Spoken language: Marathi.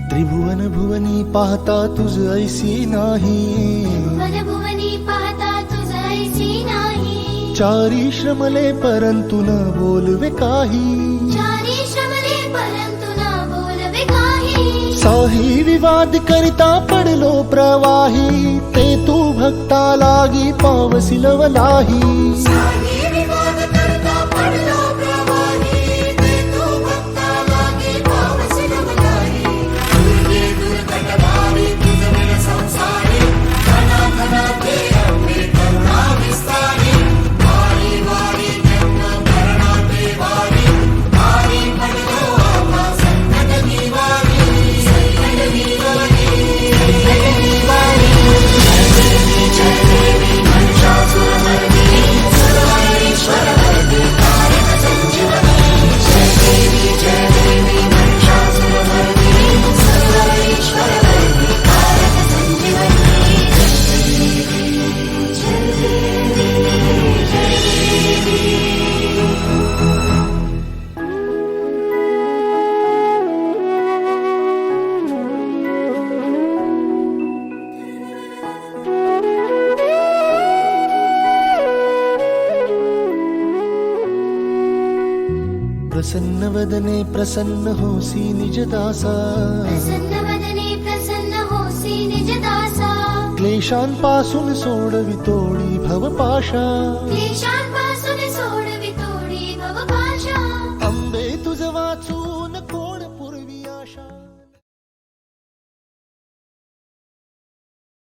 त्रिभुवन भुवनी पाहता तुझ ऐसी नाही, त्रिभुवन भुवनी पाहता तुझ ऐसी नाही. चारी श्रमले परंतु न बोलवे काही, चारी श्रमले परंतु न बोलवे काही. साही विवाद करिता पडलो प्रवाही, ते तू भक्ता लागी पावसी लवलाही. साही विवाद करता पडलो प्रवाही, ते तू भक्ता लागी पावसी लवलाही. दुर्गे दुर्घटनारी तुझ वेळ संसारी, घना घना ते अंबे करुणा विस्तारी. वारी वारी जन्म मरणा ते वारी, वारी पडलो आपला संकट निवारी. संकट निवारी, संकट निवारी. जय देवी महिषासुरमर्दिनी, सर्वेश्वरवरदी कारक संजीवनी. जय देवी महिषासुरमर्दिनी, सर्वेश्वरवरदी कारक संजीवनी. जय देवी, जय देवी. प्रसन्न वदने प्रसन्न होसी निजदासा, प्रसन्न वदने प्रसन्न होसी निजदासा. क्लेशांपासून सोडवितोळी भवपाशा. क्लेशांपासून सोड